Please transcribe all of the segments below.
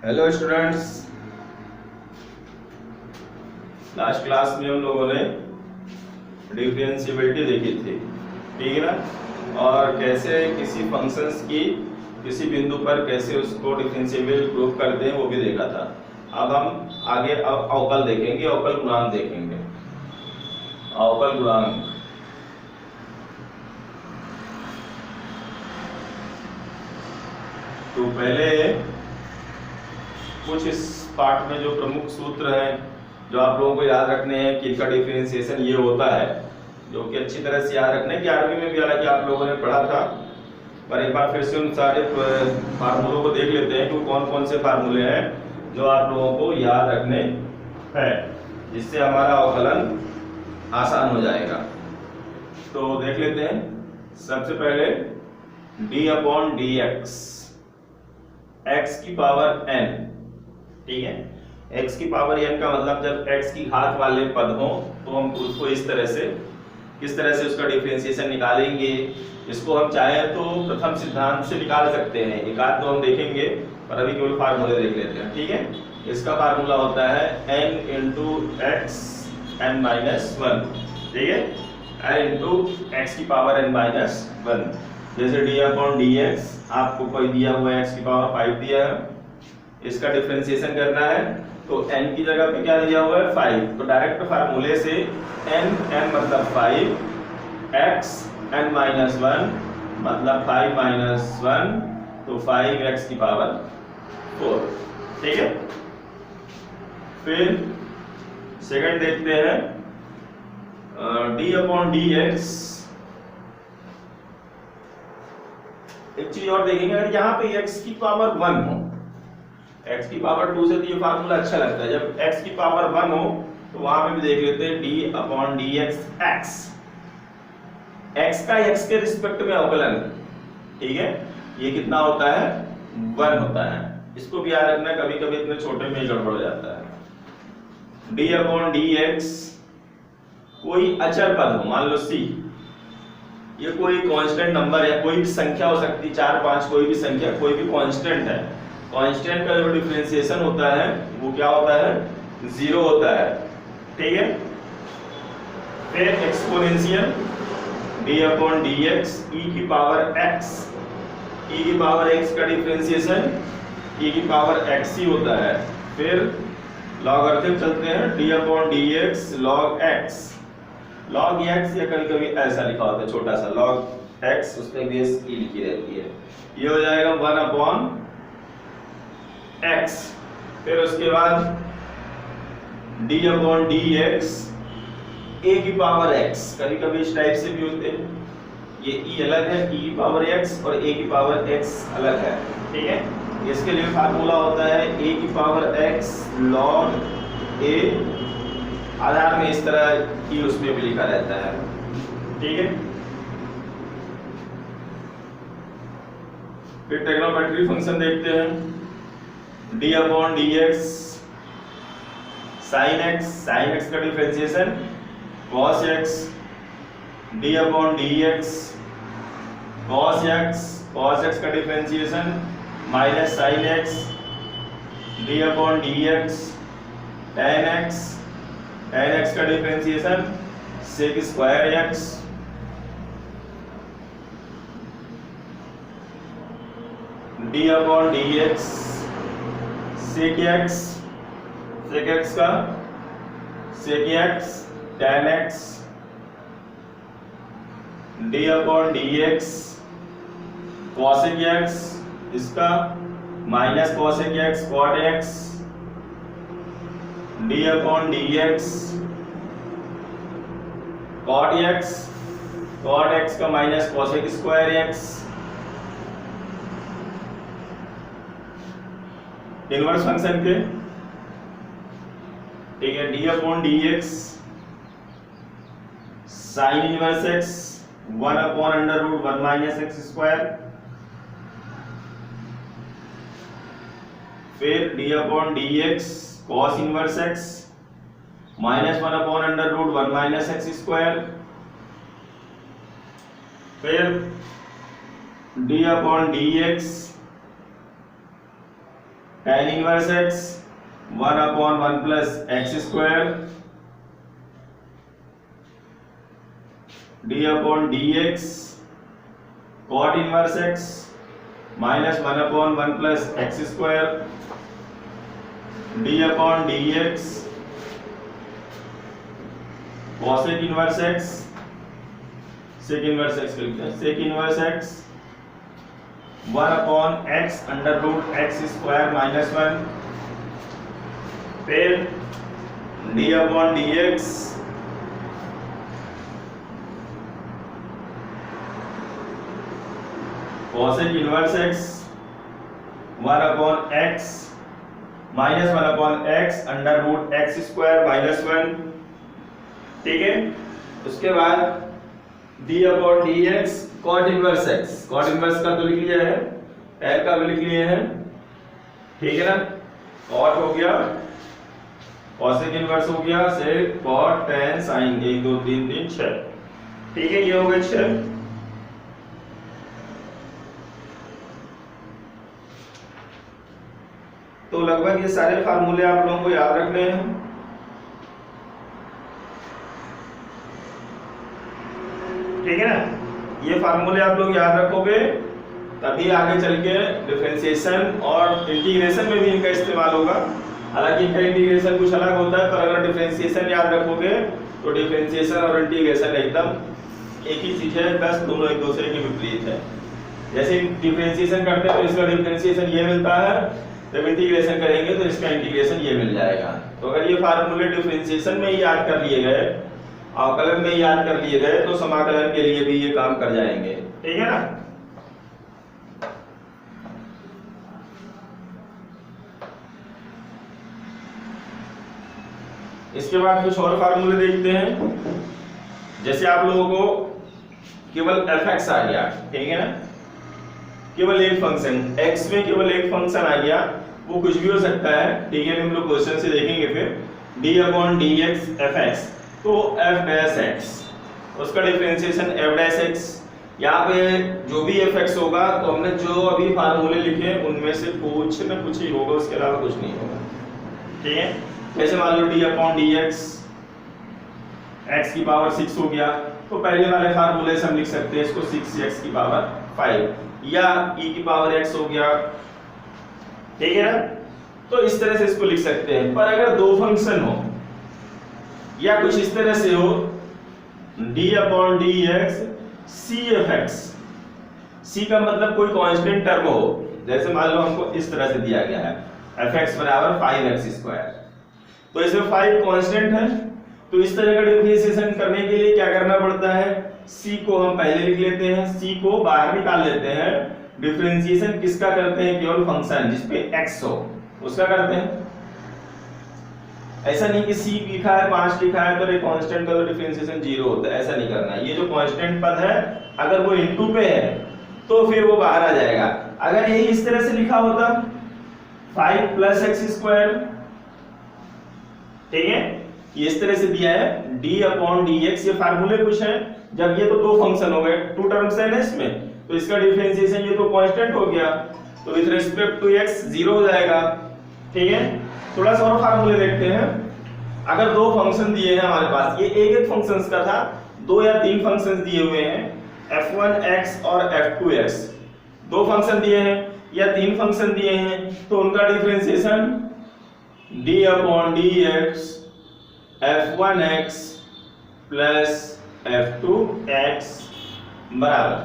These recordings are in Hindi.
Hello students. लास्ट क्लास में हम लोगों ने डिफरेंशिएबिलिटी देखी थी, ठीक है ना। और कैसे किसी फंक्शंस की किसी बिंदु पर कैसे उसको डिफरेंशिएबल प्रूफ करते हैं वो भी देखा था। अब हम आगे अवकल देखेंगे, अवकल गुणांक देखेंगे। अवकल गुणांक तो पहले कुछ इस पार्ट में जो प्रमुख सूत्र हैं जो आप लोगों को याद रखने हैं कि इनका डिफरेंशिएशन ये होता है, जो कि अच्छी तरह से याद रखने। 11वीं में भी हालांकि आप लोगों ने पढ़ा था, पर एक बार फिर से उन सारे फार्मूलों को देख लेते हैं कि कौन कौन से फार्मूले हैं जो आप लोगों को याद रखने हैं, जिससे हमारा अवकलन आसान हो जाएगा। तो देख लेते हैं। सबसे पहले d/dx, x की पावर n, ठीक है। x की पावर n का मतलब जब x की घात वाले पद हो तो हम उसको इस तरह से किस तरह से उसका डिफरेंशिएशन निकालेंगे। इसको हम चाहें तो प्रथम सिद्धांत से निकाल सकते हैं, एक आध तो हम देखेंगे, पर अभी केवल फार्मूले देख लेते हैं, ठीक है। इसका फार्मूला होता है n × x n-1, ठीक है, n × x की पावर n-1। जैसे d/dx आपको कोई दिया हुआ है x की पावर 5 दिया है, इसका डिफरेंशिएशन करना है तो n की जगह पे क्या दिया हुआ है 5, तो डायरेक्ट फार्मूले से n मतलब 5, x n-1 मतलब 5 - 1, तो 5x की पावर 4, ठीक है। फिर सेकंड देखते हैं d/dx। एक चीज और देखेंगे, अगर यहाँ पे x की पावर 1 हो, x की पावर 2 से तो ये फार्मूला अच्छा लगता है, जब x की पावर 1 हो तो वहां पे भी देख लेते हैं d/dx x, x का x के रिस्पेक्ट में अवकलन, ठीक है, ये कितना होता है 1 होता है। इसको भी याद रखना, कभी कभी इतने छोटे में गड़बड़ हो जाता है। d/dx कोई अचर पद हो, मान लो c, ये कोई कांस्टेंट नंबर है, कोई भी संख्या हो सकती है, 4 5 कोई भी संख्या, कोई भी कांस्टेंट है। कांस्टेंट का जो डिफरेंशिएशन होता है वो क्या होता है 0 होता है, ठीक है। फिर एक्सपोनेंशियल d/dx e की पावर x, e की पावर x का डिफरेंशिएशन e की पावर x ही होता है। फिर लॉगरिथम चलते हैं d/dx log x, log x या कभी कभी ऐसा लिखा होता है छोटा सा log x, उसमें बेस e लिखी रहती है, ये हो जाएगा 1/x। फिर उसके बाद d/dx a की पावर x, कभी कभी इस टाइप से भी होते हैं, ये e अलग है, e की पावर x और a की पावर x अलग है, ठीक है। इसके लिए फार्मूला होता है a की पावर x log a, आधार में इस तरह ही उसमें भी लिखा रहता है, ठीक है। फिर ट्रिग्नोमेट्री फंक्शन देखते हैं। d/dx sin x का differentiation cos x, d/dx cos x का differentiation minus sin x, d/dx tan x का differentiation sec²x, d/dx sec x का sec x tan x, d/dx cosec x, इसका minus cosec x cot x, d/dx cot x का माइनस cosec²x, इनवर्स फंक्शन के, ठीक है, d/dx sin inverse x 1/√1 - x², फिर d/dx cos inverse x -1/√1 - x², फिर d/dx tan inverse x 1/1 plus x square d upon dx cot inverse x minus 1/1 plus x square d upon dx cosec inverse x sec inverse x लिखते हैं sec inverse x 1/x under root x square minus 1 फिर d upon dx cosec inverse x 1/x minus 1/x under root x square minus 1। ठीक है, उसके बाद d upon dx cot inverse x, cot inverse का तो लिख लिया है, tan का भी लिख लिए हैं। ठीक है ना, cot हो गया, cosec इनवर्स हो गया, sec cot tan sin 1 2 3 3 6। ठीक है, ये हो गए 6। तो लगभग ये सारे फार्मूले आप लोगों को याद रखने हैं। ठीक है ना, ये फार्मूले आप लोग याद रखोगे तभी आगे चल के डिफरेंशिएशन और इंटीग्रेशन में भी इनका इस्तेमाल होगा। हालांकि इनका इंटीग्रेशन कुछ अलग होता है, पर अगर डिफरेंशिएशन याद रखोगे तो डिफरेंशिएशन और इंटीग्रेशन एकदम एक ही चीज है, बस दोनों एक दूसरे के विपरीत है। जैसे डिफरेंशिएशन करते हैं तो इसका डिफरेंशिएशन ये मिलता है, जब इंटीग्रेशन करेंगे तो इसका इंटीग्रेशन ये मिल जाएगा। तो अगर ये फार्मूले डिफरेंशिएशन में ही याद कर लिए गए, अवकलन में याद कर लिए गए, तो समाकलन के लिए भी ये काम कर जाएंगे। ठीक है ना। इसके बाद कुछ और फार्मूले देखते हैं। जैसे आप लोगों को केवल fx आ गया, ठीक है ना, केवल एक फंक्शन x में केवल एक फंक्शन आ गया, वो कुछ भी हो सकता है। ठीक है, हम लोग क्वेश्चन से देखेंगे फिर d अपॉन dx fx, तो f डैश x, उसका डिफरेंशिएशन f डैश x। यहाँ पे जो भी fx होगा तो हमने जो अभी फार्मूले लिखे उनमें से कुछ न कुछ ही होगा, उसके अलावा कुछ नहीं होगा। ठीक है, जैसे मान लो d अपॉन dx x की पावर 6 हो गया, तो पहले वाले फार्मूले से हम लिख सकते हैं इसको 6x की पावर 5 या e की पावर x हो गया। ठीक है ना, तो इस तरह से इसको लिख सकते हैं। पर अगर दो फंक्शन हो या कुछ इस तरह से हो d upon dx cfx, c का मतलब कोई कांस्टेंट टर्म हो, जैसे मान लो हमको इस तरह से दिया गया है fx बराबर 5x स्क्वायर, तो इसमें 5 कांस्टेंट है, तो इस तरह का डिफरेंशिएशन करने के लिए क्या करना पड़ता है, c को हम पहले लिख लेते हैं, c को बाहर निकाल लेते हैं। डिफरेंशिएशन किसका करते हैं, केवल फंक्शन जिसपे x हो उसका करते हैं। ऐसा नहीं कि c लिखा है 5 लिखा है तो एक कांस्टेंट का तो डिफरेंशिएशन 0 होता है, ऐसा नहीं करना। ये जो कांस्टेंट पद है अगर वो इनटू पे है तो फिर वो बाहर आ जाएगा। अगर यही इस तरह से लिखा होता 5 प्लस एक्स स्क्वायर, ठीक है, ये इस तरह से दिया है d अपॉन dx, ये फार्मूले कुछ है। जब ये तो दो फंक्शन हो गए, टू टर्म्स है ना इसमें, तो इसका डिफरेंशिएशन ये तो कांस्टेंट हो गया, तो विद रिस्पेक्ट टू x 0 हो जाएगा। ठीक है, थोड़ा सा और फार्मूले देखते हैं। अगर दो फंक्शन दिए हैं हमारे पास, ये एक एक फंक्शंस का था, 2 या 3 फंक्शंस दिए हुए हैं, f1x और f2x, दो फंक्शन दिए हैं या 3 फंक्शन दिए हैं, तो उनका differentiation d upon dx f1x plus f2x बराबर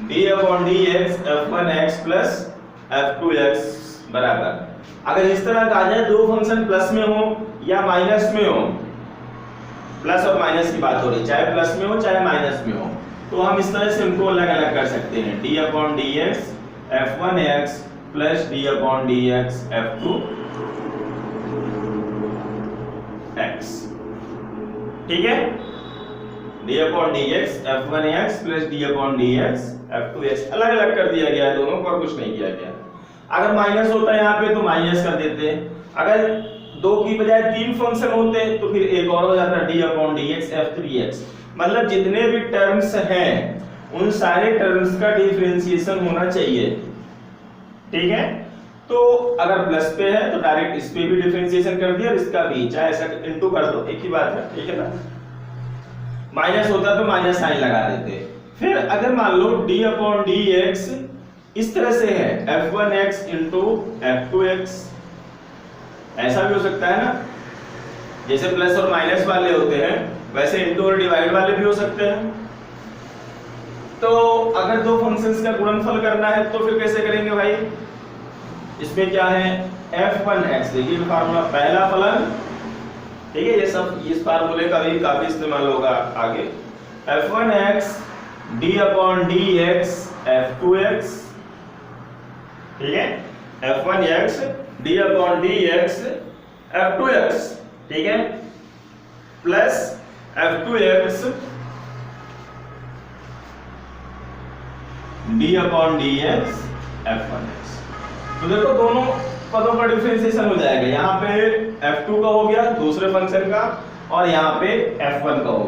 d upon dx f1x plus f2x बराबर। अगर इस तरह का आ जाए दो फंक्शन प्लस में हो या माइनस में हो, प्लस और माइनस की बात हो रही, चाहे प्लस में हो चाहे माइनस में हो, तो हम इस तरह से उनको अलग अलग कर सकते हैं, d upon dx f1x plus d upon dx f2x। ठीक है, d upon dx f1x plus d upon dx f2x अलग अलग कर दिया गया है दोनों को, और कुछ नहीं किया गया। अगर माइनस होता है यहाँ पे तो माइनस कर देते हैं, अगर 2 की बजाय 3 फंक्शन होते तो फिर एक और हो जाता d अपॉन dx f3x। मतलब जितने भी टर्म्स हैं उन सारे टर्म्स का डिफरेंशिएशन होना चाहिए। ठीक है, तो अगर प्लस पे है तो डायरेक्ट इस पे भी डिफरेंशिएशन कर दिया और इसका भी, चाहे ऐसा इनटू कर दो, एक ही बात है, ठीक है ना। माइनस होता तो माइनस साइन लगा देते। फिर अगर मान लो d/dx इस तरह से है f1x इंटू f2x, ऐसा भी हो सकता है ना, जैसे प्लस और माइनस वाले होते हैं वैसे इंटू और डिवाइड वाले भी हो सकते हैं। तो अगर दो फंक्शंस का गुणनफल करना है तो फिर कैसे करेंगे भाई, इसमें क्या है f1x, देखिए फार्मूला पहला फलन, ठीक है, ये सब इस फार्मूले का भी काफी इस्तेमाल होगा आगे। f1x d/dx f2x, ठीक है, f1x d/dx f2x, ठीक है, प्लस f2x d/dx f1x। तो देखो दोनों पदों का डिफरेंशिएशन हो जाएगा, यहाँ पे f2 का हो गया दूसरे फंक्शन का और यहाँ पे f1 का हो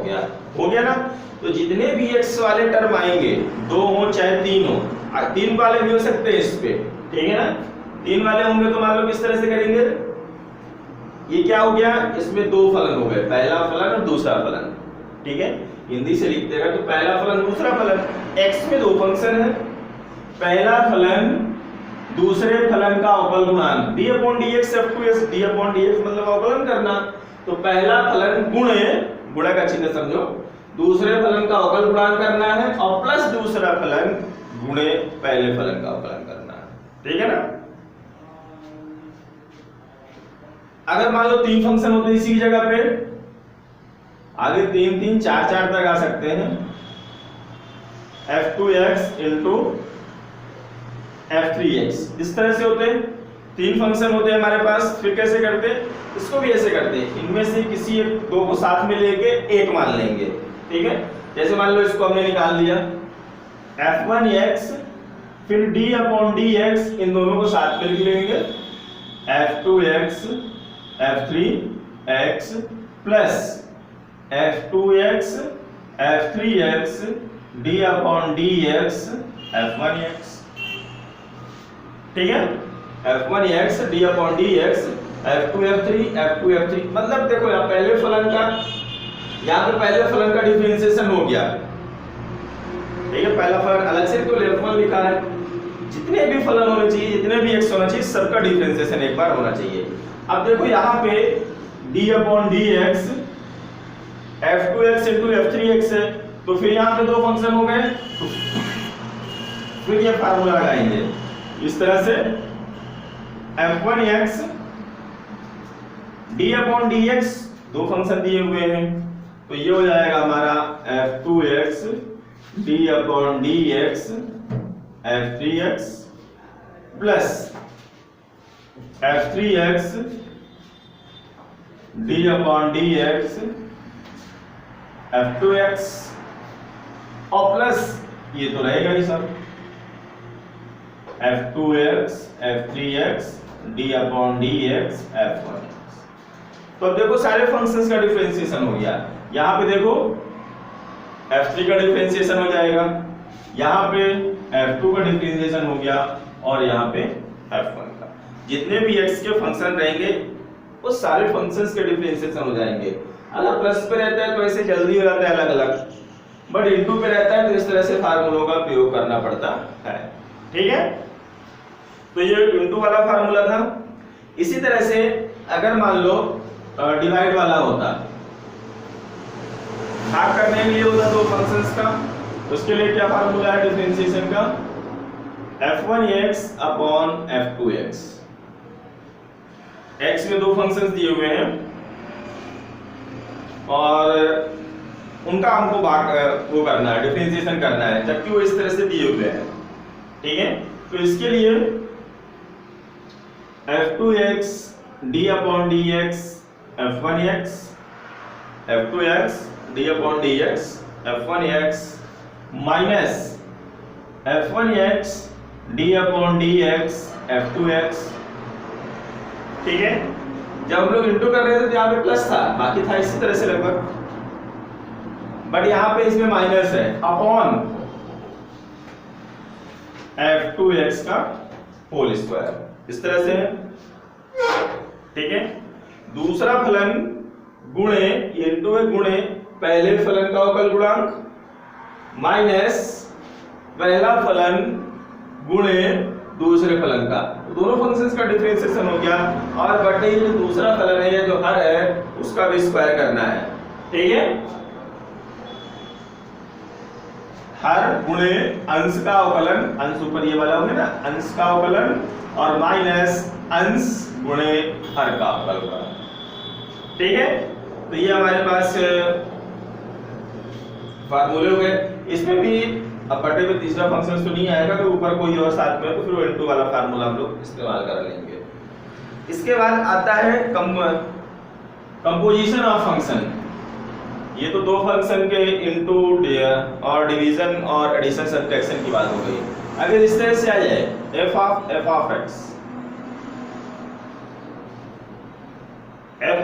गया ना। तो जितने भी x वाले टर्म आएंगे, दो हो चाहे तीन हो, तीन वाले भी हो सकते हैं इस पे, ठीक है ना, तीन वाले होंगे तो मान लो किस तरह से करेंगे, ये क्या हो गया, इसमें दो फलन हो गए, पहला फलन और दूसरा फलन, ठीक है, हिंदी से लिखते हैं तो पहला फलन दूसरा फलन, x में दो फंक्शन है, पहला फलन दूसरे फलन का अवकल गुणांक d/dx f2x, d/dx मतलब अवकलन करना, तो पहला फलन गुणा का चिन्ह समझो, दूसरे फलन का अवकल गुणांक करना है और प्लस दूसरा फलन गुणे पहले फलन का अवकलन करना है, ठीक है ना। अगर मान लो तीन फंक्शन होते इसी की जगह पे, आगे तीन तीन चार चार तक आ सकते हैं, f2x इंटू f3x, इस तरह से होते हैं, तीन फंक्शन होते हैं हमारे पास। फिर कैसे करते हैं, इसको भी ऐसे करते हैं, इनमें से किसी एक दो को साथ में लेके एक मान लेंगे, ठीक है, जैसे मान लो इसको हमने निकाल लिया f1x, फिर d/dx इन दोनों को साथ में लिख लेंगे, f2x f3x plus f2x f3x d/dx f1x, ठीक है, f1x d/dx f2 f3 f2 f3, मतलब देखो यहाँ पहले फलन का, यहाँ पे पहले फलन का डिफरेंशिएशन हो गया, ठीक है, पहला फलन अलग से तो f1 लिखा है, जितने भी फलन होने चाहिए, जितने भी x होना चाहिए, सबका डिफरेंशिएशन एक बार होना चाहिए। अब देखो यहाँ पे d/dx f2x into f3x है, तो फिर यहाँ पे दो फंक्शन हो गए, फिर ये फार्मूला लगाएंगे इस तरह से, f1x d/dx दो फंक्शन दिए हुए हैं, तो ये हो जाएगा हमारा f2x d/dx f3x plus f3x d/dx f2x और प्लस ये तो रहेगा ही सब f2x f3x d/dx f1x। तो अब देखो सारे फंक्शंस का डिफरेंशिएशन हो गया, यहाँ पे देखो f3 का डिफरेंशिएशन हो जाएगा, यहाँ पे f2 का डिफरेंशिएशन हो गया और यहाँ पे f1 का। जितने भी x के फंक्शन रहेंगे वो सारे फंक्शंस के डिफरेंशिएशन हो जाएंगे। अगर प्लस पे रहता है तो ऐसे जल्दी हो जाता है अलग अलग, बट इनटू पे रहता है तो इस तरह से फार्मूलों का प्रयोग करना पड़ता है, ठीक है। तो ये इनटू वाला फार्मूला था। इसी तरह से अगर मान लो डिवाइड वाला होता, भाग करने के लिए होता दो फंक्शंस का, उसके लिए क्या फार्मूला है डिफरेंशिएशन का, f1x अपॉन f2x। x में दो फंक्शंस दिए हुए हैं और उनका हमको भाग वो करना है, डिफरेंशिएशन करना है, जबकि वो इस तरह से दिए हुए हैं, ठीक है। तो इसके लिए f2x d/dx f1x f2x d/dx f1x minus f1x d/dx f2x, ठीक है। जब हम लोग इंटू कर रहे थे तो यहाँ पे प्लस था, बाकी था इसी तरह से लगभग, बट यहाँ पे इसमें माइनस है, अपॉन f2x का होल स्क्वायर, इस तरह से है, ठीक है। दूसरा फलन गुणे इनटू गुणे पहले फलन का अवकल गुणांक माइनस पहला फलन गुणे दूसरे फलन का, दोनों फंक्शंस का डिफरेंशिएशन हो गया, और बटे जो दूसरा फलन है जो हर है उसका भी स्क्वायर करना है, ठीक है। हर गुणे अंश का अवकलन, अंश ऊपर ये वाला होगा ना, अंश का अवकलन, और माइनस अंश गुणे हर का अवकलन, ठीक है। तो ये हमारे पास फार्मूले हो गए। इसमें भी अब बटे में तीसरा फंक्शन तो नहीं आएगा, तो ऊपर कोई और साथ में, तो फिर वो इनटू वाला फार्मूला हम लोग इस्तेमाल कर लेंगे। इसके बाद आता है कंपोजिशन ऑफ फंक्शन। ये तो दो फंक्शन के इनटू और डिवीजन और एडिशन सब्ट्रैक्शन की बात हो गई। अगर इस तरह से आ जाए f of x, f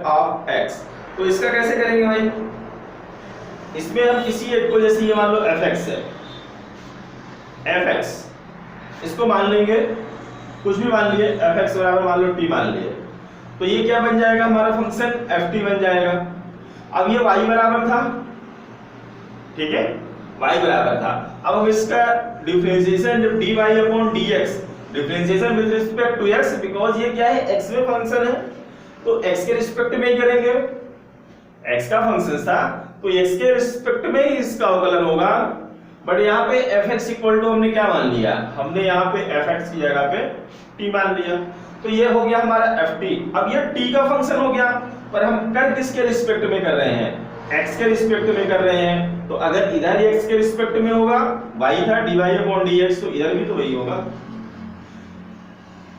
of x, तो इसका कैसे करेंगे भाई? इसमें हम किसी एक को, जैसे ये मान लो fx है, fx इसको मान लेंगे, कुछ भी मान लिए, fx बराबर मान लो t मान लिए, तो ये क्या बन जाएगा हमारा फंक्शन ft बन जाएगा। अब ये y बराबर था, ठीक है, y बराबर था। अब हम इसका डिफरेंशिएशन जो dy upon dx, differentiation with respect to x, because ये क्या है, x में फंक्शन है, तो x के रिस्पेक्ट में ही करेंगे, x का फंक्शन था तो x के रिस्पेक्ट में ही इसका अवकलन होगा। बट यहाँ पे fx इक्वल टू हमने क्या मान लिया, हमने यहाँ पे fx की जगह पे t मान लिया, तो ये हो गया हमारा ft। अब ये t का फंक्शन हो गया, पर हम कर किसके रिस्पेक्ट में कर रहे हैं, x के रिस्पेक्ट में कर रहे हैं, तो अगर इधर x के रिस्पेक्ट में होगा, y था dy अपॉन dx, तो इधर भी तो वही होगा।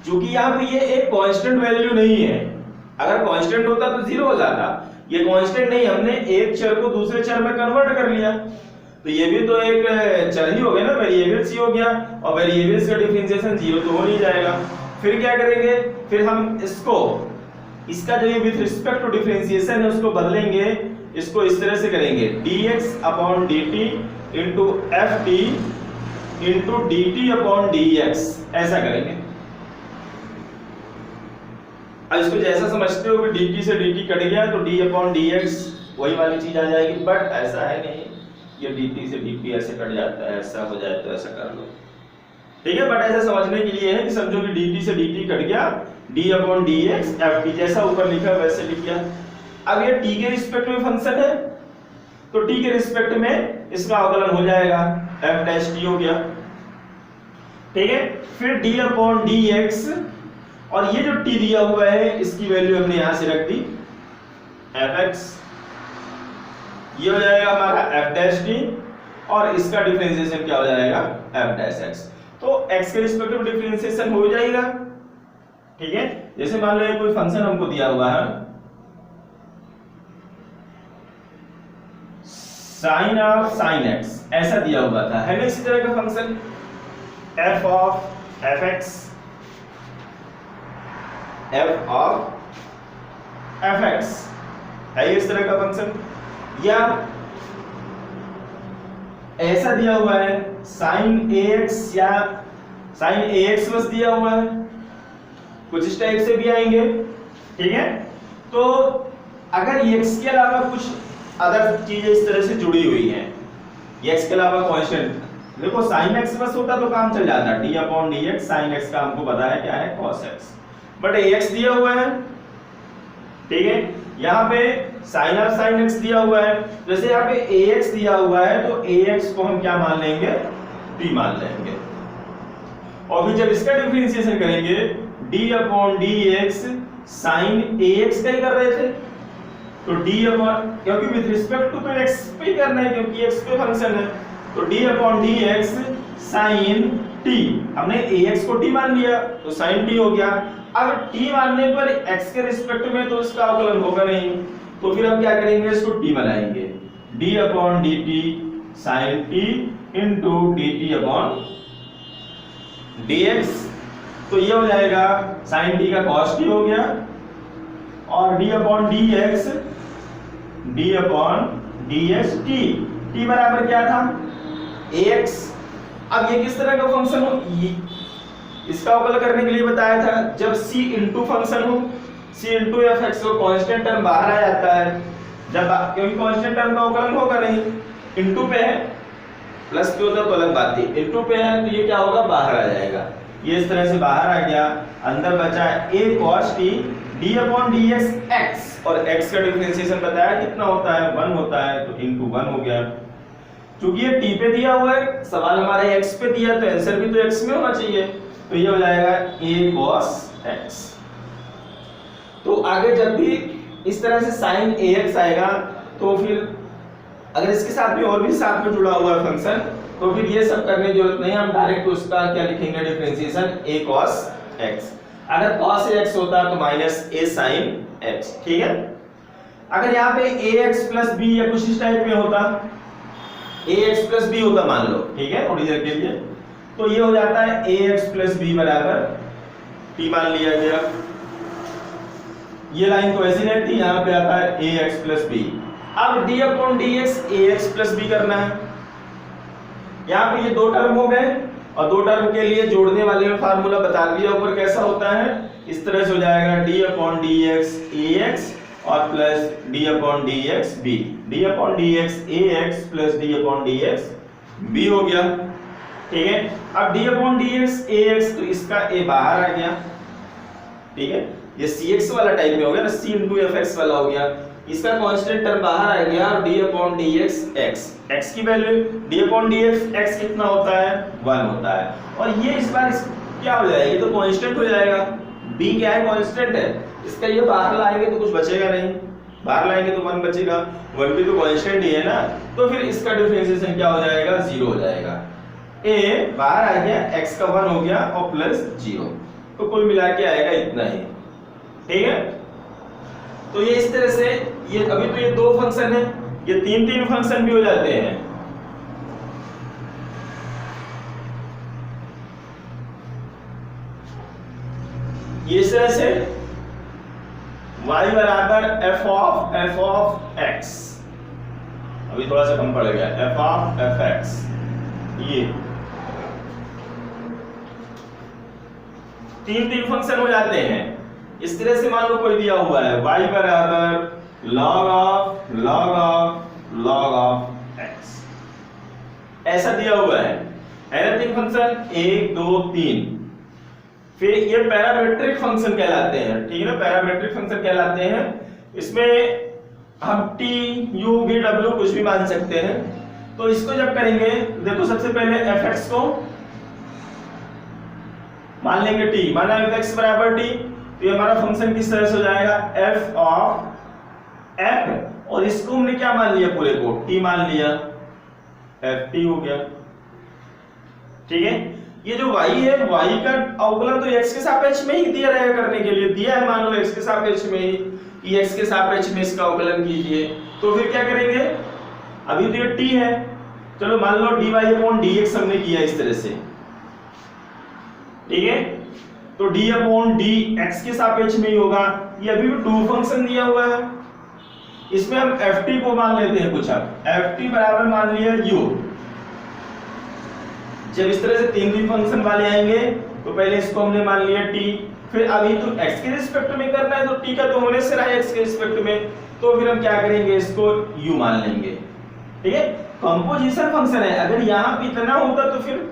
क्योंकि यहाँ पे ये एक कांस्टेंट वैल्यू नहीं है, अगर कांस्टेंट होता तो जीरो हो जाता, ये कांस्टेंट नहीं, हमने एक चर को दूसरे चर में कन्वर्ट कर लिया, तो ये भी तो एक चर ही हो गया ना, वेरिएबल्स ही हो गया, और वेरिएबल्स का डिफरेंशिएशन जीरो तो हो नहीं जाएगा। फिर क्या करेंगे, फिर हम इसको, इसका जो ये विद रिस्पेक्ट टू डिफरेंशिएशन है उसको बदलेंगे, इसको इस तरह से करेंगे dx upon dt into ft into dt upon dx, ऐसा करेंगे। अब इसको जैसा समझते हो कि dt से dt कट गया तो d अपॉन dx वही वाली चीज आ जाएगी, बट ऐसा है नहीं, ये dt से dt ऐसे कट जाता है, ऐसा हो जाए तो ऐसा कर लो, ठीक है। बट ऐसा समझने के लिए है कि समझो कि dt से dt कट गया, d अपॉन dx ft जैसा ऊपर लिखा वैसे लिख दिया। अब ये t के रिस्पेक्ट में फंक्शन है, तो t के रिस्पेक्ट में इसका अवकलन हो जाएगा, f डैश t हो गया, ठीक है। फिर d अपॉन dx, और ये जो t दिया हुआ है इसकी वैल्यू हमने यहां से रख दी fx, ये हो जाएगा हमारा f डैश t, और इसका डिफरेंशिएशन क्या हो जाएगा f डैश x। तो x के रिस्पेक्ट में डिफरेंशिएशन हो जाएगा, ठीक है। जैसे मान लो ये कोई फंक्शन हमको दिया हुआ है sin ऑफ sin x, ऐसा दिया हुआ था, है ना इसी तरह का function f of fx, f of fx है इस तरह का फंक्शन, या ऐसा दिया हुआ है sin ax, या sin ax बस दिया हुआ है, कुछ इस टाइप से भी आएंगे, ठीक है। तो अगर x के अलावा कुछ अदर चीजें इस तरह से जुड़ी हुई हैं, x के अलावा कांस्टेंट, देखो sin x बस होता तो काम चल जाता, d upon dx, sin x का हमको पता है क्या है cos x, बट ax दिया हुआ है, ठीक है। यहाँ पे sin ऑफ sin x दिया हुआ है, जैसे यहाँ पे ax दिया हुआ है तो ax को हम क्या मान लेंगे, t मान लेंगे, और फिर जब इसका डिफरेंशिएशन करेंगे d upon dx sin ax का ही कर रहे थे, तो d अपॉन, क्योंकि विद रिस्पेक्ट टू तो x पे करना है क्योंकि x पे फंक्शन है, तो d upon dx sin t, हमने ax को t मान लिया तो sin t हो गया। अब t मानने पर x के रिस्पेक्ट में तो इसका अवकलन होगा नहीं, तो फिर हम क्या करेंगे, इसको t बनाएंगे, d upon dt sin t into dt upon dx, तो ये हो जाएगा sin t का cos t हो गया, और d upon dx d upon dx t बराबर क्या था ax। अब ये किस तरह का फंक्शन हो, इसका अवकलन करने के लिए बताया था जब c इंटू फंक्शन हो, c इंटू एफ एक्स हो, कांस्टेंट टर्म बाहर आ जाता है, जब क्योंकि कांस्टेंट टर्म का अवकलन होगा नहीं, इंटू पे है, प्लस पे होता तो अलग बात थी, इंटू पे है तो ये क्या होगा, बाहर आ जाएगा, ये इस तरह से बाहर आ गया, अंदर बचा a cos t d upon dx x, और x का डिफरेंशिएशन बताया कितना होता है, 1 होता है, तो इंटू 1 हो गया। क्योंकि ये t पे दिया हुआ है, सवाल हमारा x पे दिया, तो आंसर भी तो x में होना चाहिए, तो ये हो जाएगा a cos x। तो आगे जब भी इस तरह से sin ax आएगा तो फिर अगर इसके साथ भी और भी साथ में जुड़ा हुआ है फंक्शन, तो फिर ये सब करने की जरूरत नहीं, हम डायरेक्ट उसका क्या लिखेंगे, डिफरेंशिएशन a cos x। अगर cos x होता तो माइनस a sin x, ठीक है। अगर यहाँ पे ax प्लस b या कुछ इस टाइप में होता, ax प्लस b होता मान लो, ठीक है, थोड़ी देर के लिए, तो ये हो जाता है ax प्लस b बराबर t मान लिया गया, ये लाइन तो ऐसी रहती, यहाँ पे आता है ax प्लस b। अब d upon dx ax plus b करना है, यहाँ पे ये दो टर्म हो गए, और दो टर्म के लिए जोड़ने वाले में फार्मूला बता दिया ऊपर कैसा होता है, इस तरह से हो जाएगा d अपॉन dx ax और plus d upon dx b, d upon dx ax plus d upon dx b हो गया, ठीक है। अब d अपॉन dx ax, तो इसका a बाहर आ गया, ठीक है, ये cx वाला टाइप में हो गया ना, c इंटू एफ एक्स वाला हो गया, इसका कांस्टेंट टर्म बाहर आ गया, और d upon dx x, x की value d upon dx x कितना होता है, 1 होता है, और ये इस बार क्या हो जाएगा, ये तो कांस्टेंट हो जाएगा, b क्या है, कांस्टेंट है, इसका ये बाहर लाएंगे तो कुछ बचेगा नहीं, बाहर लाएंगे तो 1 बचेगा, 1 भी तो कांस्टेंट ही है ना, तो फिर इसका डिफरेंशिएशन क्या हो जाएगा, 0 हो जाएगा, a बाहर आ गया, x का 1 हो गया और प्लस 0, तो कुल मिला के आएगा इतना ही, ठीक है। तो ये इस तरह से, ये अभी तो ये दो फंक्शन है, ये तीन तीन फंक्शन भी हो जाते हैं, ये इस तरह से y बराबर f ऑफ x, अभी थोड़ा सा कम पड़ गया, f ऑफ f x, ये तीन तीन फंक्शन हो जाते हैं। इस तरह से मान लो कोई दिया हुआ है y बराबर log ऑफ x, ऐसा दिया हुआ है ना, तीन फंक्शन 1 2 3, फिर ये पैरामीट्रिक फंक्शन कहलाते हैं, ठीक है ना, पैरामीट्रिक फंक्शन कहलाते हैं, इसमें हम t u v w कुछ भी मान सकते हैं। तो इसको जब करेंगे, देखो सबसे पहले fx को मान लेंगे t, माना fx बराबर t, तो ये हमारा फंक्शन किस तरह से हो जाएगा, f ऑफ f, और इसको हमने क्या मान लिया, पूरे को t मान लिया, ft हो गया, ठीक है। ये जो y है, y का अवकलन तो x के सापेक्ष में ही दिया रहेगा, करने के लिए दिया है, मान लो x के सापेक्ष में ही, कि x के सापेक्ष में इसका अवकलन कीजिए, तो फिर क्या करेंगे, अभी तो ये t है, चलो मान लो dy अपॉन dx हमने किया इस तरह से, ठीक है, तो d अपॉन dx के सापेक्ष में ही होगा, ये अभी भी टू फंक्शन दिया हुआ है, इसमें हम ft को मान लेते हैं कुछ, अब ft बराबर मान लिया u, जब इस तरह से तीन तीन फंक्शन वाले आएंगे तो पहले इसको हमने मान लिया t, फिर अभी तो x के रिस्पेक्ट में करना है, तो t का तो होने से रहा है x के रिस्पेक्ट में, तो फिर हम क्या करेंगे, इसको u मान लेंगे, ठीक है। कंपोजिशन फंक्शन है, अगर यहाँ पे इतना होता तो फिर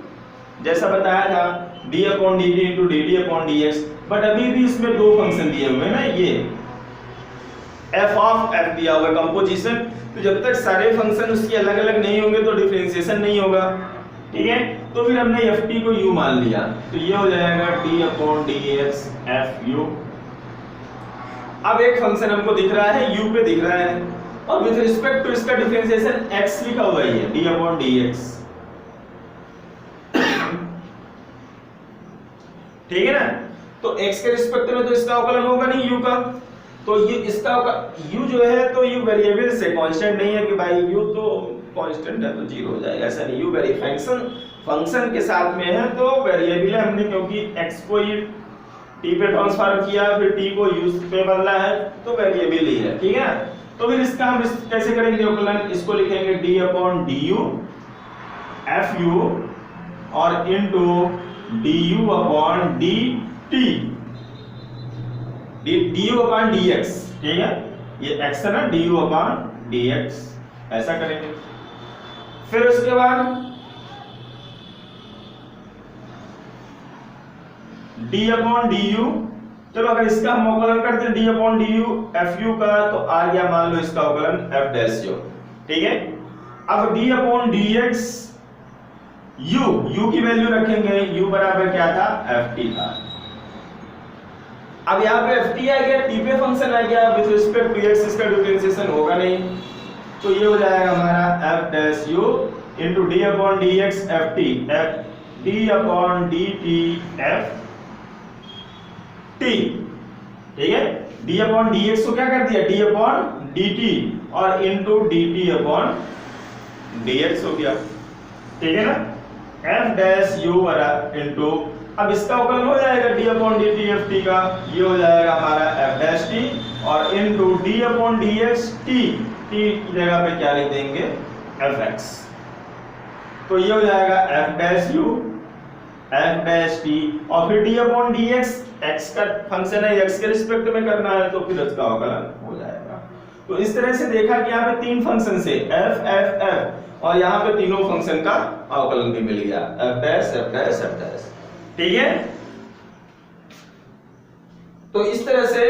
जैसा बताया था d upon dt into dd upon dx, but अभी भी इसमें दो फंक्शन दिए हुए हैं ना, ये f ऑफ f दिया हुआ है कंपोजिशन, तो जब तक सारे फंक्शन उसके अलग अलग नहीं होंगे तो डिफरेंशिएशन नहीं होगा, ठीक है। तो फिर हमने ft को u मान लिया, तो ये हो जाएगा d अपॉन dx fu। अब एक फंक्शन हमको दिख रहा है, u पे दिख रहा है, और विद रिस्पेक्ट टू इसका डिफरेंशिएशन x लिखा हुआ है, d अपॉन dx, ठीक है ना। तो x के रिस्पेक्ट में तो इसका अवकलन होगा नहीं u का, तो ये इसका u जो है तो u वेरिएबल से कांस्टेंट नहीं है कि भाई u तो कांस्टेंट है तो 0 हो जाएगा, ऐसा नहीं, u वेरिएबल फंक्शन के साथ में है तो वेरिएबल है, हमने क्योंकि x को ही t पे ट्रांसफर किया, फिर t को u पे बदला है, तो वेरिएबल ही है, ठीक है ना। तो फिर इसका हम कैसे करेंगे अवकलन, इसको लिखेंगे d अपॉन du fu और into du upon D T, du upon dx, ठीक है, ये x है ना, du अपॉन dx, ऐसा करेंगे। फिर उसके बाद d अपॉन du, चलो अगर इसका हम अवकलन करते हैं d अपॉन du fu का, तो आ गया मान लो इसका अवकलन f डैश u, ठीक है। अब d अपॉन dx u की वैल्यू रखेंगे, u बराबर क्या था, ft था। अब यहाँ पे ft आ गया, t पे फंक्शन आ गया, विद रिस्पेक्ट टू x इसका डिफरेंशिएशन होगा नहीं, तो ये हो जाएगा हमारा f dash u into d upon dx ft, d upon dt f t, ठीक है। d अपॉन dx को क्या कर दिया, d अपॉन dt और इनटू dt अपॉन dx हो गया, ठीक है ना। f डैश u बराबर इनटू, अब इसका अवकलन हो जाएगा d अपॉन dt ft का, ये हो जाएगा हमारा f डैश t और into d upon dx t, t की जगह पे क्या लिख देंगे, fx, तो ये हो जाएगा f dash u f dash t और फिर d अपॉन dx, x का फंक्शन है, x के रिस्पेक्ट में करना है, तो फिर इसका अवकलन हो जाएगा। तो इस तरह से देखा कि यहाँ पे तीन फंक्शन से f f f, और यहाँ पे तीनों फंक्शन का अवकलन भी मिल गया, f dash f dash f dash, ठीक है। तो इस तरह से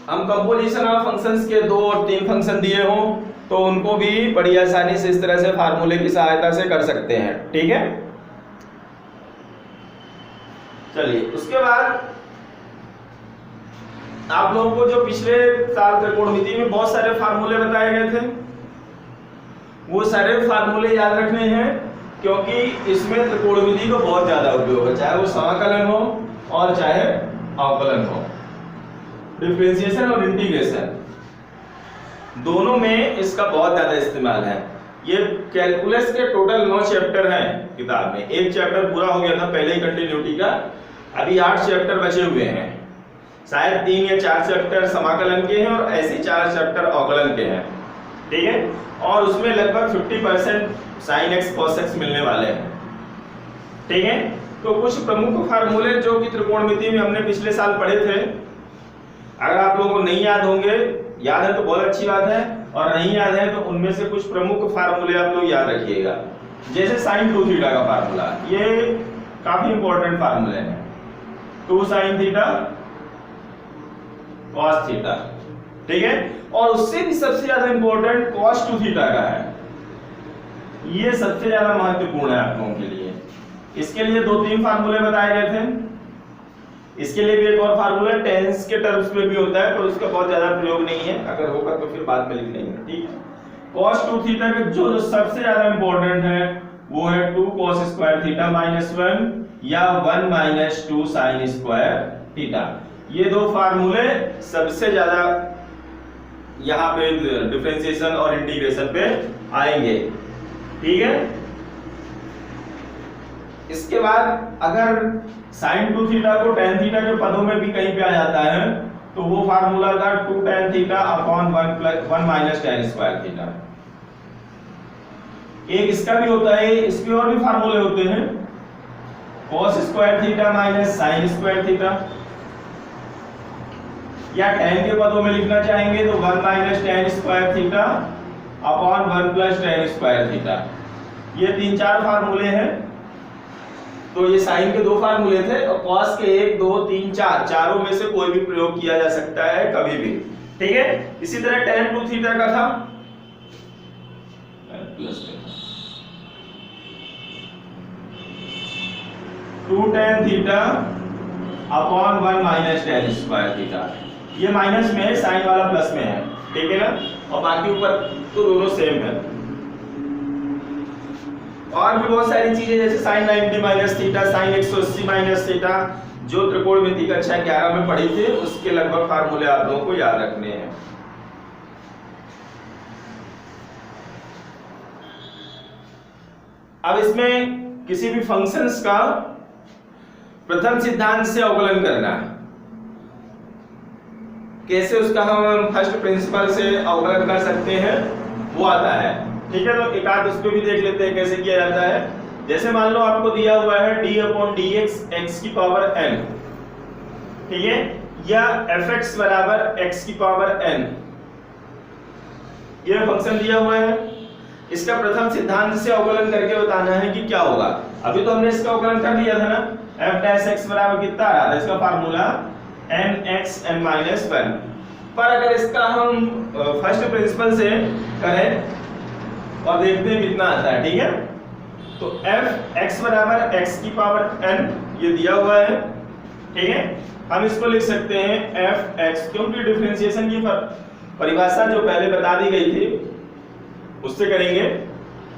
हम कंपोजिशन ऑफ फंक्शंस के दो और तीन फंक्शन दिए हों तो उनको भी बड़ी आसानी से इस तरह से फार्मूले की सहायता से कर सकते हैं, ठीक है। चलिए उसके बाद आप लोगों को जो पिछले साल त्रिकोणमिति में बहुत सारे फार्मूले बताए गए थे, वो सारे फार्मूले याद रखने हैं, क्योंकि इसमें त्रिकोणमिति का बहुत ज्यादा उपयोग है, चाहे वो समाकलन हो और चाहे अवकलन हो, डिफरेंशिएशन और इंटीग्रेशन, दोनों में इसका बहुत ज्यादा इस्तेमाल है। ये कैलकुलस के टोटल 9 चैप्टर हैं किताब में, एक चैप्टर पूरा हो गया था पहले ही कंटिन्यूटी का, अभी 8 चैप्टर बचे हुए हैं, शायद 3 या 4 चैप्टर समाकलन के हैं और ऐसे 4 चैप्टर अवकलन के हैं, ठीक है। और उसमें लगभग 50% sin x cos x मिलने वाले हैं, ठीक है। तो कुछ प्रमुख फार्मूले जो कि त्रिकोणमिति में हमने पिछले साल पढ़े थे, अगर आप लोगों को नहीं याद होंगे, याद है तो बहुत अच्छी बात है, और नहीं याद है तो उनमें से कुछ प्रमुख फार्मूले आप लोग याद रखिएगा। जैसे sin 2 थीटा का फार्मूला, ये काफी इंपॉर्टेंट फार्मूले हैं, 2 sin थीटा cos थीटा, ठीक है। और उससे भी सबसे ज्यादा इंपॉर्टेंट cos 2 थीटा का है, ये सबसे ज्यादा महत्वपूर्ण है आप लोगों के लिए। इसके लिए 2-3 फार्मूले बताए गए थे, इसके लिए भी एक और फार्मूला टेंस के टर्म्स में भी होता है, पर उसका बहुत ज्यादा प्रयोग नहीं है, अगर होगा तो फिर बाद में लिख लेंगे, ठीक है। cos 2 थीटा का जो सबसे ज्यादा इंपॉर्टेंट है वो है 2 cos स्क्वायर थीटा माइनस 1 या 1 माइनस 2 sin स्क्वायर थीटा। ये दो फार्मूले सबसे ज्यादा यहाँ पे डिफरेंशिएशन और इंटीग्रेशन पे आएंगे, ठीक है। इसके बाद अगर sin 2 थीटा को tan थीटा के पदों में भी कहीं पे आ जाता है तो वो फार्मूला था 2 tan theta upon 1 minus tan square theta. एक इसका भी होता है, इसके और भी फार्मूले होते हैं, cos square theta minus sin square theta, या tan के पदों में लिखना चाहेंगे तो 1 minus tan square theta upon 1 plus tan square theta. ये 3-4 फार्मूले हैं। तो ये साइन के 2 फार्मूले थे और cos के 1, 2, 3, 4 चारों में से कोई भी प्रयोग किया जा सकता है कभी भी, ठीक है। इसी तरह tan 2 थीटा का था plus 2 tan theta upon 1 minus tan square theta. ये माइनस में है, साइन वाला प्लस में है, ठीक है ना, और बाकी ऊपर तो दोनों सेम है। और भी बहुत सारी चीजें जैसे sin 90 minus theta, sin 180 minus theta, जो त्रिकोणमिति कक्षा 11 में पढ़ी थी, उसके लगभग फार्मूले आप लोगों को याद रखने हैं। अब इसमें किसी भी फंक्शंस का प्रथम सिद्धांत से अवकलन करना, कैसे उसका हम फर्स्ट प्रिंसिपल से अवकलन कर सकते हैं वो आता है, ठीक है। तो एक आध उस पे भी देख लेते हैं कैसे किया जाता है। जैसे मान लो आपको दिया हुआ है d अपॉन dx x की पावर n, ठीक है, या fx बराबर x की पावर n, ये फंक्शन दिया हुआ है। इसका प्रथम सिद्धांत से अवकलन करके बताना है कि क्या होगा। अभी तो हमने इसका अवकलन कर लिया था ना, f डैश x बराबर कितना आ रहा था, इसका फार्मूला nx n माइनस 1। पर अगर इसका हम फर्स्ट प्रिंसिपल से करें और देखते हैं कितना आता है, ठीक है, तो f x बराबर x की पावर n ये दिया हुआ है, ठीक है, हम इसको लिख सकते हैं f x, क्योंकि डिफरेंशिएशन की परिभाषा जो पहले बता दी गई थी उससे करेंगे,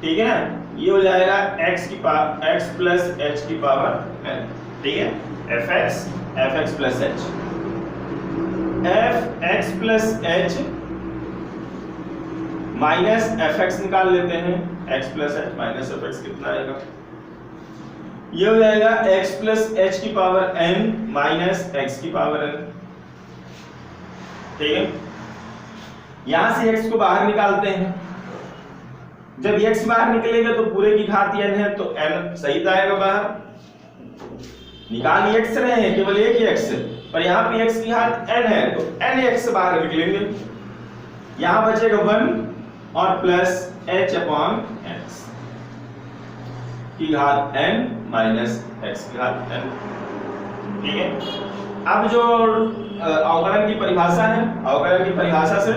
ठीक है ना, ये हो जाएगा x की पावर x प्लस h की पावर n, ठीक है, fx plus h, fx plus h minus fx निकाल लेते हैं, x plus h minus fx कितना आएगा, ये हो जाएगा x प्लस h की पावर n माइनस x की पावर n, ठीक है। यहां से x को बाहर निकालते हैं, जब x बाहर निकलेगा तो पूरे की घात n है तो n सहित आएगा बाहर, निकाल x रहे हैं केवल एक ही x, पर यहाँ पे x की घात n है तो n x बाहर निकलेंगे, यहाँ बचेगा 1 और प्लस h अपॉन x की घात n माइनस x की घात n, ठीक है। अब जो अवकलन की परिभाषा है, अवकलन की परिभाषा से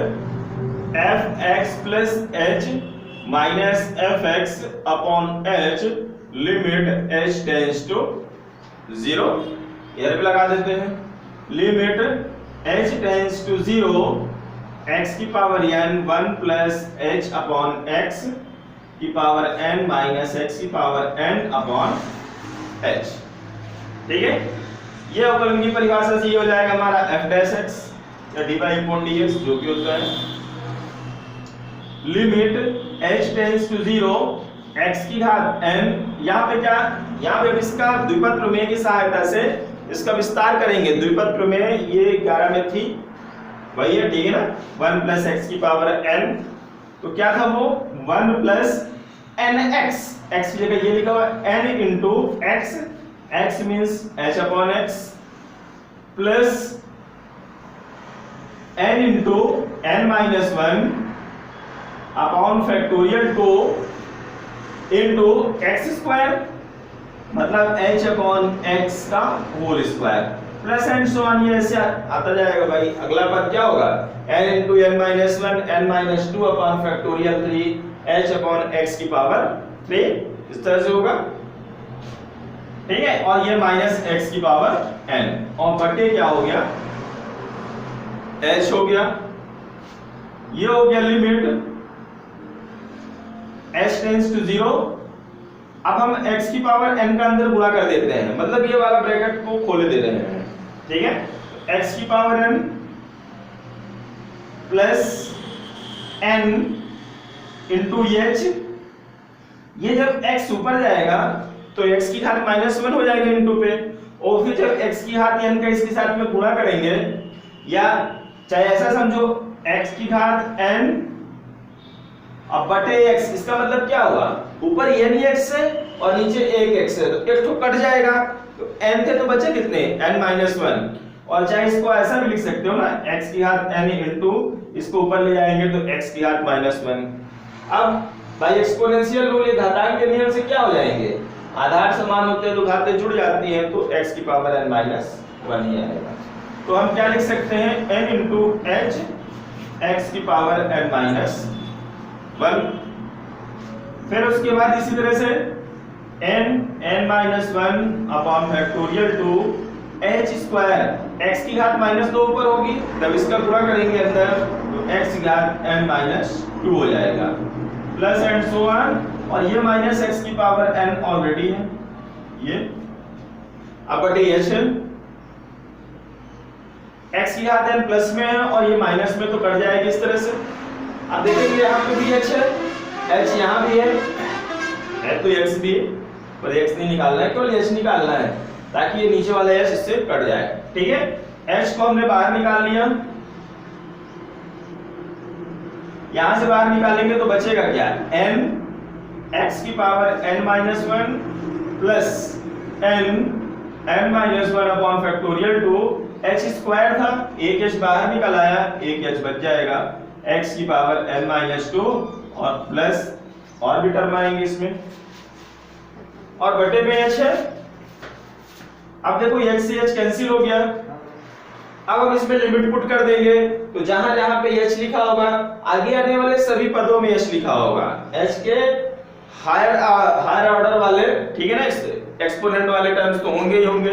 fx plus h minus fx upon h limit h tends to 0, इधर भी लगा देते हैं, limit h tends to 0 x की power n 1 plus h upon x की पावर n माइनस x की पावर n अपॉन h, ठीक है। ये अवकलन की परिभाषा से ये हो जाएगा हमारा f डैश x या dy अपॉन dx जो कि होता है limit h tends to 0 x की घात n, यहाँ पे क्या, यहाँ पे इसका द्विपद प्रमेय की सहायता से इसका विस्तार करेंगे। द्विपद प्रमेय ये 11 में थी, वही है, ठीक है ना, 1 प्लस x की पावर n, तो क्या था वो 1 प्लस nx, x की जगह ये लिखा हुआ n into x, x means h upon x plus n into n minus 1 upon factorial 2 into x square, मतलब h अपॉन x का whole square plus and so on, ये ऐसे आता जाएगा भाई। अगला पद क्या होगा, n into n minus 1 n minus 2 upon factorial 3 h upon x की पावर 3, इस तरह से होगा, ठीक है। और ये माइनस x की पावर n और बटे क्या हो गया h हो गया, ये हो गया लिमिट h टेंड्स टू 0। अब हम x की पावर n का अंदर गुणा कर देते हैं, मतलब ये वाला ब्रैकेट को खोले दे रहे हैं, ठीक है, x की power n plus n into h, ये जब x ऊपर जाएगा तो x की घात माइनस 1 हो जाएगा इंटू पे, और फिर जब x की घात n का इसके साथ में गुणा करेंगे, या चाहे ऐसा समझो x की घात n अब बटे x, इसका मतलब क्या हुआ, ऊपर n ही x है और नीचे एक x है, तो एक तो कट जाएगा, तो n थे तो बचे कितने n माइनस 1, और चाहे इसको ऐसा भी लिख सकते हो ना, x की घात n इंटू इसको ऊपर ले जाएंगे तो x की घात माइनस 1। अब बाय एक्सपोनेंशियल रूल, ये घातांक के नियम से क्या हो जाएंगे, आधार समान होते हैं तो घातें जुड़ जाती हैं, तो x की पावर n माइनस 1 ही आएगा। तो हम क्या लिख सकते हैं, n इंटू h x की पावर n माइनस 1, फिर उसके बाद इसी तरह से n minus 1 upon factorial 2 h square, x की घात माइनस 2 ऊपर होगी, जब इसका गुणा करेंगे अंदर तो x की घात n माइनस 2 हो जाएगा, प्लस एंड सो ऑन, और ये माइनस x की पावर n ऑलरेडी है, ये अब बटे h है, x की घात n प्लस में है और ये माइनस में, तो कट जाएगी इस तरह से। अब देखेंगे यहाँ पे भी h है, h यहाँ भी है तो x भी, पर x नहीं निकालना है, केवल h निकालना है ताकि ये नीचे वाला h इससे कट जाए, ठीक है। h को हमने बाहर निकाल लिया, यहां से बाहर निकालेंगे तो बचेगा क्या, n x की power n-1 plus n-1 upon factorial 2 h square था, एक h बाहर निकल आया, एक h बच जाएगा, x की पावर n-2 और प्लस और भी टर्म आएंगे इसमें और बटे में h है। अब देखो h से h कैंसिल हो गया। अब हम इसमें लिमिट पुट कर देंगे तो जहां जहां पे h लिखा होगा आगे आने वाले सभी पदों में h लिखा होगा, h के हायर ऑर्डर वाले, ठीक है ना, एक्सपोनेंट वाले टर्म्स तो होंगे ही होंगे,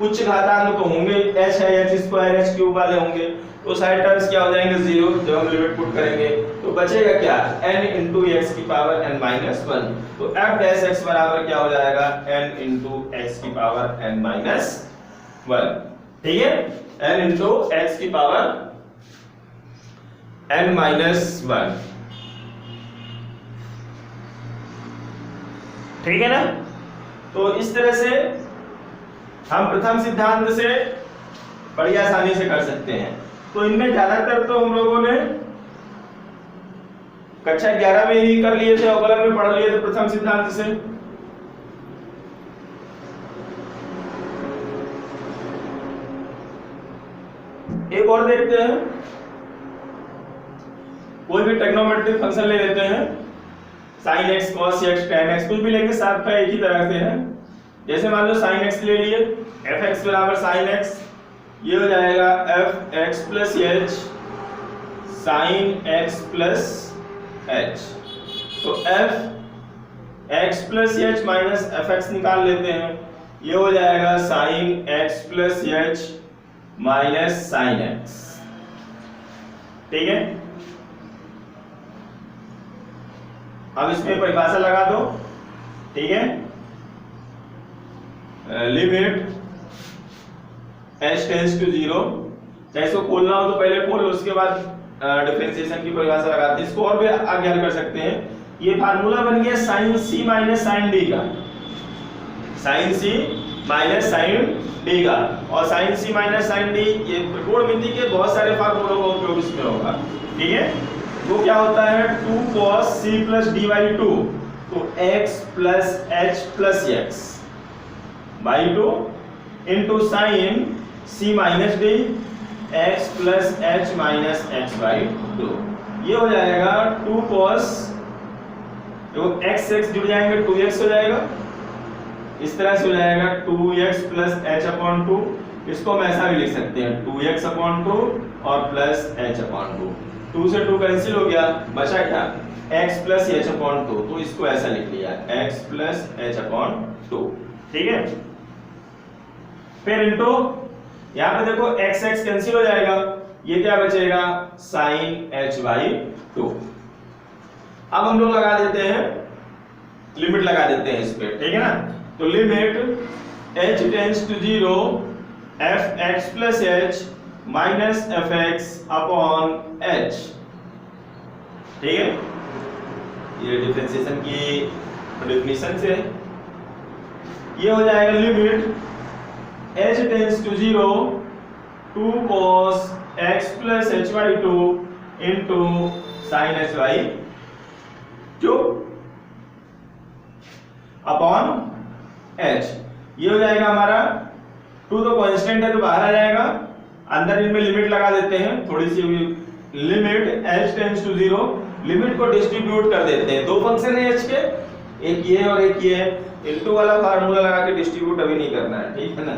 उच्च घातांक तो होंगे, h है, h स्क्वायर, h क्यूब वाले होंगे, तो सारे टर्म्स क्या हो जाएंगे जीरो जब हम लिमिट पुट करेंगे। तो बचेगा क्या, n into x की पावर n-1, तो f डैश x बराबर क्या हो जाएगा, n into x की पावर n-1, ठीक है, n into x की पावर n-1, ठीक है ना। तो इस तरह से हम प्रथम सिद्धांत से बड़ी आसानी से कर सकते हैं। तो इनमें ज्यादातर तो हम लोगों ने कक्षा 11 में ही कर लिए थे, अवकलन में पढ़ लिए थे प्रथम सिद्धांत से। एक और देखते हैं, कोई भी ट्रिग्नोमेट्रिक फंक्शन ले लेते हैं, sin x cos x tan x, कुछ भी लेंगे साथ का एक ही तरह से है। जैसे मान लो sin x ले लिए, fx बराबर sin x, ये हो जाएगा fx plus h sin x plus h। तो fx plus h minus fx निकाल लेते हैं, ये हो जाएगा sin x plus h minus sin x, ठीक है। अब इसमें परिभाषा लगा दो, ठीक है, लिमिट h टेंड्स टू 0, चाहे इसको खोलना हो तो पहले खोल लो, उसके बाद डिफरेंशिएशन की परिभाषा लगाते हैं। इसको और भी आगे हल कर सकते हैं। ये फार्मूला बन गया sin c minus sin d का, sin c minus sin d का, और sin c minus sin d ये त्रिकोणमिति के बहुत सारे फार्मूलों का उपयोग इसमें होगा, ठीक है। वो क्या होता है 2 cos c plus d by 2, तो x plus h plus x by 2 into sign c minus d x plus h minus x by 2, ये हो जाएगा 2 cos, देखो x x जुड़ जाएंगे 2x हो जाएगा, इस तरह से हो जाएगा 2x प्लस h अपॉन 2, इसको हम ऐसा भी लिख सकते हैं 2x अपॉन 2 और प्लस h अपॉन 2, 2 से 2 कैंसिल हो गया, बचा क्या x प्लस h अपॉन 2, तो इसको ऐसा लिख लिया x प्लस h अपॉन 2, ठीक है। फिर इनटू यहाँ पे देखो x x कैंसिल हो जाएगा, ये क्या बचेगा sin h बाई 2। अब हम लोग लगा देते हैं, लिमिट लगा देते हैं इस पे, ठीक है ना। तो limit h tends to 0 fx plus h minus fx upon h, ठीक है, ये डिफरेंशिएशन की डेफिनेशन से ये हो जाएगा limit h tends to 0 2 cos x plus h by 2 into sine h by 2 upon h, ये हो जाएगा हमारा 2 तो कांस्टेंट है तो बाहर आ जाएगा, अंदर इनमें लिमिट लगा देते हैं थोड़ी सी, limit h tends to 0, limit को डिस्ट्रीब्यूट कर देते हैं, दो फंक्शन है h के, एक ये और एक ये, इनटू वाला फार्मूला लगा के डिस्ट्रीब्यूट अभी नहीं करना है, ठीक है ना।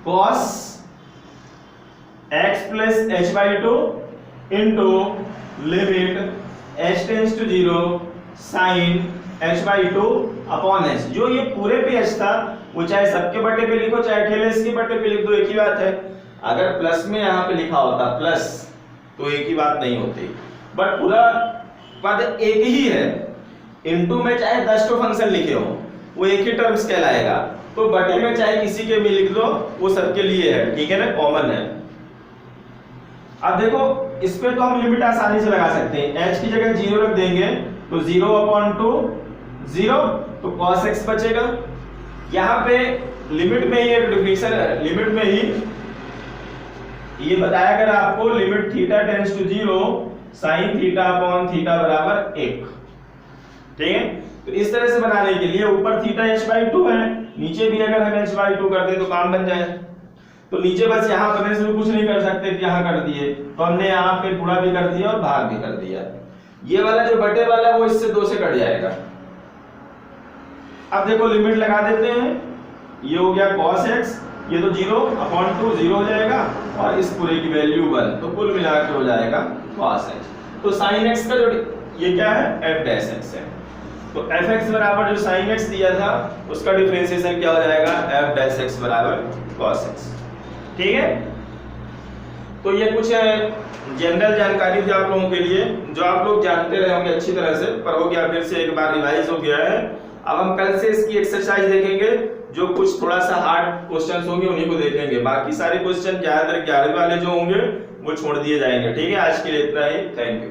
cos x plus h by 2 into limit h tends to 0 sin h by 2 upon h, जो ये पूरे पे h था वो चाहे सबके बटे पे लिखो चाहे अकेले इसके बटे पे लिख दो, एक ही बात है। अगर प्लस में यहाँ पे लिखा होता प्लस तो एक ही बात नहीं होती, बट पूरा बात एक ही है। इनटू में चाहे 10 तो फंक्शन लिखे हो वो एक ही टर्म्स कहलाएगा, तो बटे में चाहे किसी के भी लिख दो वो सबके लिए है, ठीक है ना, कॉमन है। अब देखो इस पे तो हम लिमिट आसानी से लगा सकते हैं, h की जगह 0 रख देंगे तो 0 अपॉन 2 0, तो cos x बचेगा। यहाँ पे लिमिट में ही एक डिफिनेशन है, लिमिट में ही ये बताया कर आपको limit theta tends to 0 sin theta upon theta बराबर 1, ठीक है। तो इस तरह से बनाने के लिए ऊपर थीटा h/2 है, नीचे भी अगर हम h/2 कर दें तो काम बन जाए। तो नीचे बस यहाँ करने से कुछ नहीं कर सकते, यहाँ कर दिए तो हमने यहाँ पे गुणा भी कर दिया और भाग भी कर दिया। ये वाला जो बटे वाला वो इससे 2 से कट जाएगा। अब देखो लिमिट लगा देते हैं, ये हो गया cos x, ये तो 0/2 0 हो जाएगा और इस पूरे की वैल्यू 1, तो कुल मिला के हो जाएगा cos x। तो sin x का जो ये क्या है f'(x) है, तो fx बराबर जो sin x दिया था उसका डिफरेंशिएशन क्या हो जाएगा f'(x) बराबर cos x। ठीक है, तो ये कुछ जनरल जानकारी थी आप लोगों के लिए जो आप लोग जानते रहे होंगे अच्छी तरह से, पर हो गया फिर से एक बार रिवाइज हो गया है। अब हम कल से इसकी एक्सरसाइज देखेंगे, जो कुछ थोड़ा सा हार्ड क्वेश्चंस होंगे उन्हीं को देखेंगे, बाकी सारे क्वेश्चन ज्यादातर 11वीं वाले जो होंगे वो छोड़ दिए जाएंगे। ठीक है, आज के लिए इतना ही, थैंक यू।